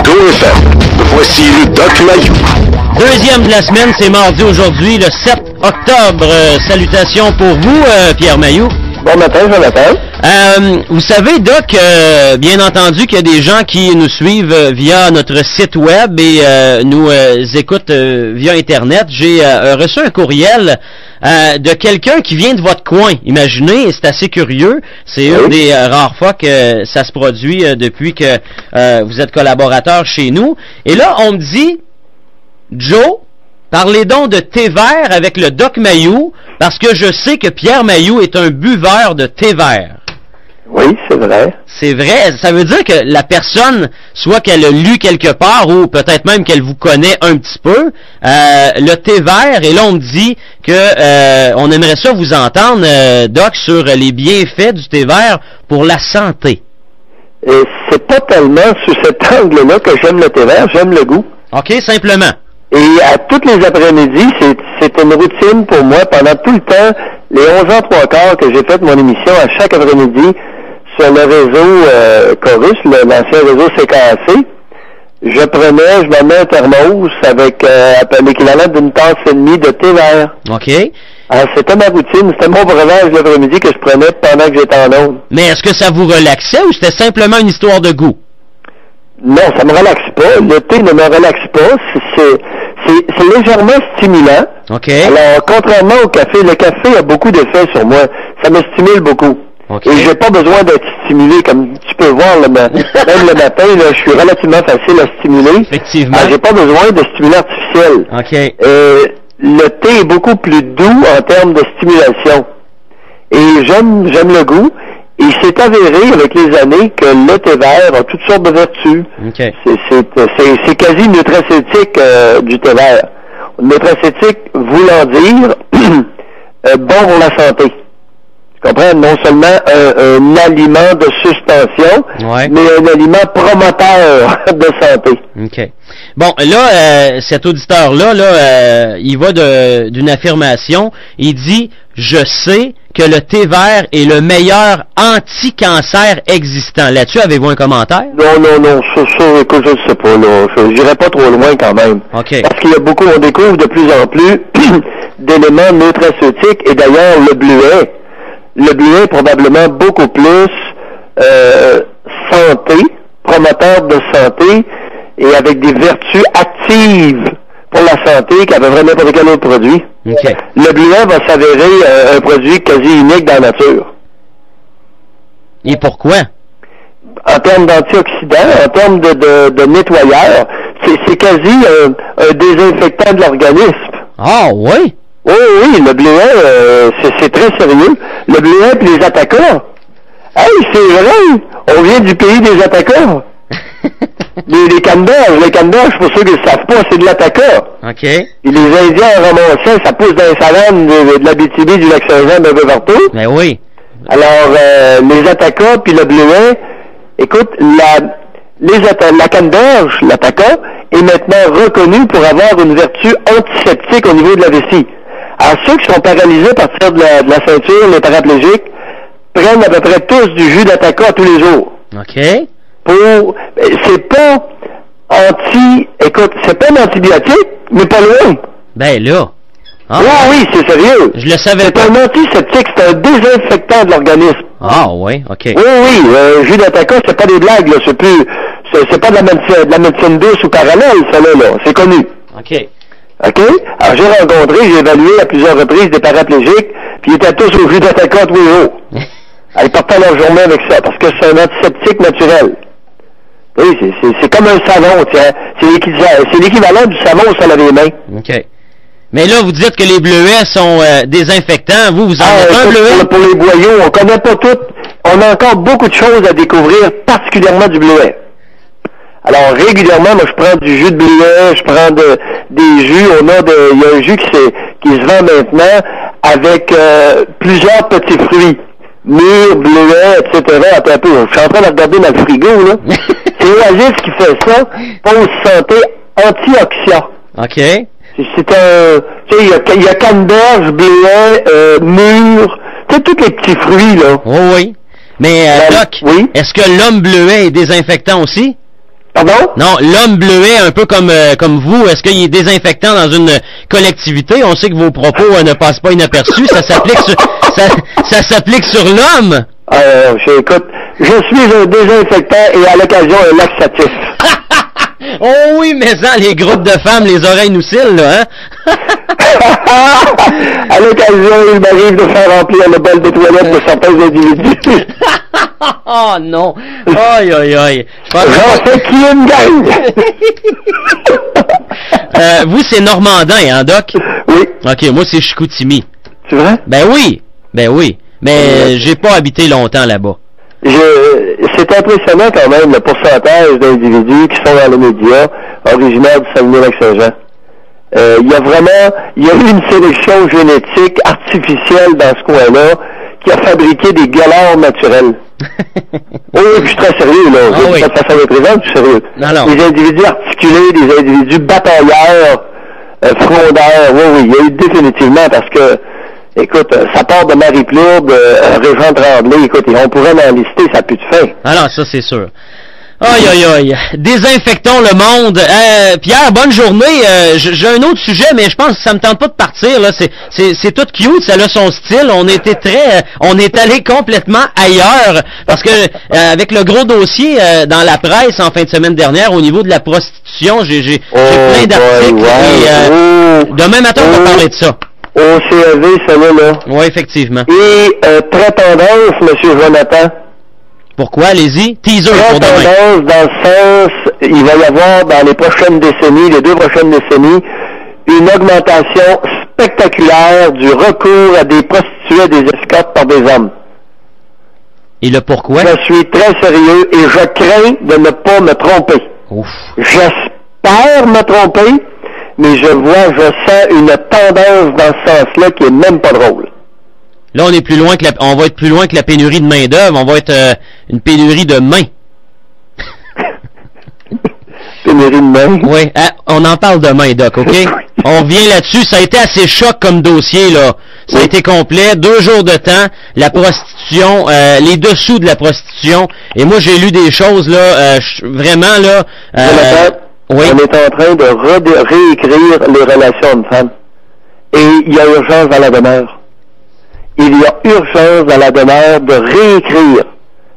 GoFM. Voici le Doc Mayou. Deuxième de la semaine, c'est mardi aujourd'hui, le 7 octobre. Salutations pour vous, Pierre Mayou. Bon matin, Jonathan. Vous savez, Doc, bien entendu qu'il y a des gens qui nous suivent via notre site web et nous écoutent via Internet. J'ai reçu un courriel de quelqu'un qui vient de votre coin. Imaginez, c'est assez curieux. C'est une des rares fois que ça se produit depuis que vous êtes collaborateur chez nous. Et là, on me dit, Joe, parlez donc de thé vert avec le Doc Mayou, parce que je sais que Pierre Mayou est un buveur de thé vert. Oui, c'est vrai. C'est vrai. Ça veut dire que la personne, soit qu'elle a lu quelque part, ou peut-être même qu'elle vous connaît un petit peu, le thé vert, et là on me dit que on aimerait ça vous entendre, Doc, sur les bienfaits du thé vert pour la santé. Et c'est pas tellement sous cet angle-là que j'aime le thé vert, j'aime le goût. OK, simplement. Et à tous les après-midi, c'est une routine pour moi pendant tout le temps, les 11 ans 3/4 que j'ai fait mon émission à chaque après-midi sur le réseau Chorus, l'ancien réseau CKAC. Je me mets un thermos avec l'équivalent d'une tasse et demie de thé vert. OK. Alors, c'était ma routine, c'était mon breuvage l'après-midi que je prenais pendant que j'étais en onde. Mais est-ce que ça vous relaxait ou c'était simplement une histoire de goût? Non, ça me relaxe pas. Le thé ne me relaxe pas. C'est légèrement stimulant. OK. Alors, contrairement au café, le café a beaucoup d'effets sur moi. Ça me stimule beaucoup. Okay. Et j'ai pas besoin d'être stimulé, comme tu peux voir, même le matin, là, je suis relativement facile à stimuler. Effectivement. Alors, j'ai pas besoin de stimulant artificiel. OK. Le thé est beaucoup plus doux en termes de stimulation. Et j'aime le goût. Et il s'est avéré avec les années que le thé vert a toutes sortes de vertus. Okay. C'est quasi nutraceutique du thé vert. Nutraceutique voulant dire bon pour la santé. Tu comprends? Non seulement un aliment de suspension, mais un aliment promoteur de santé. OK. Bon, là, cet auditeur-là, il va d'une affirmation. Il dit « Je sais que le thé vert est le meilleur anti-cancer existant. » Là-dessus, avez-vous un commentaire? Non. Ça, écoute, je ne sais pas, là. Je n'irai pas trop loin quand même. OK. Parce qu'il y a beaucoup, on découvre de plus en plus d'éléments nutraceutiques, et d'ailleurs, le bleuet. Le bleuet est probablement beaucoup plus santé, promoteur de santé, et avec des vertus actives pour la santé qu'avec vraiment n'importe quel autre produit. Okay. Le bleuet va s'avérer un produit quasi unique dans la nature. Et pourquoi? En termes d'antioxydants, en termes de nettoyeur, c'est quasi un désinfectant de l'organisme. Ah oui? Oui, le bleuet, c'est très sérieux. Le bleuet et les attaquants. Hey, c'est vrai! On vient du pays des attaquants. les canneberges, pour ceux qui ne savent pas, c'est de l'attaquant. OK. Et les Indiens ramassaient, ça pousse dans les savanes de l'Abitibi, du lac Saint-Jean, d'un peu partout. Ben oui. Alors, les attaquants puis le bleuet, écoute, la canneberge, l'attaquant, est maintenant reconnue pour avoir une vertu antiseptique au niveau de la vessie. Alors, ceux qui sont paralysés à partir de la ceinture, les paraplégiques, prennent à peu près tous du jus d'attaquant tous les jours. OK. C'est pas c'est pas un antibiotique, mais pas loin. Ben là. Ah, oui, c'est sérieux. Je le savais pas. C'est un antiseptique, c'est un désinfectant de l'organisme. Ah oui, OK. Oui, jus d'attaquant, c'est pas des blagues, là. C'est pas de la médecine douce ou parallèle, ça là. C'est connu. OK. OK? Alors, j'ai évalué à plusieurs reprises des paraplégiques, puis ils étaient tous au jus d'attaquant tous les jours. Ils partaient leur journée avec ça, parce que c'est un antiseptique naturel. Oui, c'est comme un savon, tiens. C'est l'équivalent du savon où ça lave les mains. OK. Mais là, vous dites que les bleuets sont désinfectants. Vous en avez un bleuet? Pour les boyaux, on connaît pas tout. On a encore beaucoup de choses à découvrir, particulièrement du bleuet. Alors, régulièrement, moi, je prends du jus de bleuet, je prends des jus. Il y a un jus qui se vend maintenant avec plusieurs petits fruits. Mûres, bleuets, etc. Attends un peu, je suis en train de regarder dans le frigo, là. C'est Oasis qui fait ça, pause santé antioxydant. OK. C'est un... Tu sais, il y a canneberge, bleuet, mûre, tu sais, tous les petits fruits, là. Oh oui. Mais, Doc, oui? est-ce que l'homme bleuet est désinfectant aussi? Pardon? Non, l'homme bleuet, un peu comme vous, est-ce qu'il est désinfectant dans une collectivité? On sait que vos propos ne passent pas inaperçus. Ça s'applique sur, ça s'applique sur l'homme. Écoute, je suis un désinfectant et à l'occasion un laxatif. Oh oui, mais ça, les groupes de femmes, les oreilles nous cillent, là, hein? À l'occasion, il m'arrive de faire remplir le bol de toilette de certains individus. Oh non! Aïe, aïe, aïe! J'en fais qui une gang! Vous, c'est Normandin, hein, Doc? Oui. OK, moi, c'est Chicoutimi. C'est vrai? Ben oui! Mais j'ai pas habité longtemps là-bas. C'est impressionnant quand même le pourcentage d'individus qui sont dans les médias originaires du Saguenay-Lac-Saint-Jean. Il y a eu une sélection génétique artificielle dans ce coin-là qui a fabriqué des galards naturels. Oui, je suis très sérieux, là. Ah, oui. De cette façon de présenter, je suis sérieux. Non. Des individus articulés, des individus batailleurs, frondeurs, oui, il y a eu définitivement parce que écoute, ça part de Marie-Plourde, Régent Tremblay, écoute, on pourrait en lister, ça pue de fin. Alors, ça, c'est sûr. Aïe, aïe, aïe. Désinfectons le monde. Pierre, bonne journée. J'ai un autre sujet, mais je pense que ça me tente pas de partir, là. C'est tout cute, ça a son style. On est allé complètement ailleurs. Parce que, avec le gros dossier, dans la presse, en fin de semaine dernière, au niveau de la prostitution, j'ai plein d'articles. Wow. Et, demain matin, on va parler de ça. Au CEV, là. Oui, effectivement. Et très tendance, M. Jonathan. Pourquoi? Allez-y. Teaser Très pour demain. tendance dans le sens, il va y avoir dans les prochaines décennies, les 2 prochaines décennies, une augmentation spectaculaire du recours à des prostituées et des escortes par des hommes. Et le pourquoi? Je suis très sérieux et je crains de ne pas me tromper. Ouf. J'espère me tromper, mais je sens une tendance dans ce sens-là qui est même pas drôle. Là, on va être plus loin que la pénurie de main-d'œuvre. On va être une pénurie de mains. Pénurie de main? Oui, on en parle demain, Doc, OK? On revient là-dessus. Ça a été assez choc comme dossier, là. Ça a été complet. 2 jours de temps. La prostitution, les dessous de la prostitution. Et moi, j'ai lu des choses, là, vraiment, là... Oui. On est en train de réécrire les relations hommes-femmes. Et il y a urgence dans la demeure. Il y a urgence dans la demeure de réécrire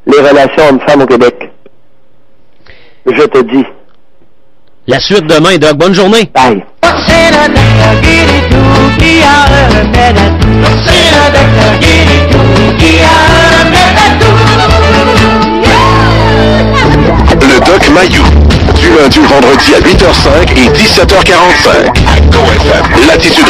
les relations hommes-femmes au Québec. Je te dis. La suite demain, Doc. Bonne journée. Bye. Le Doc Mayou. Du lundi au vendredi à 8h05 et 17h45. À GoFM. Latitude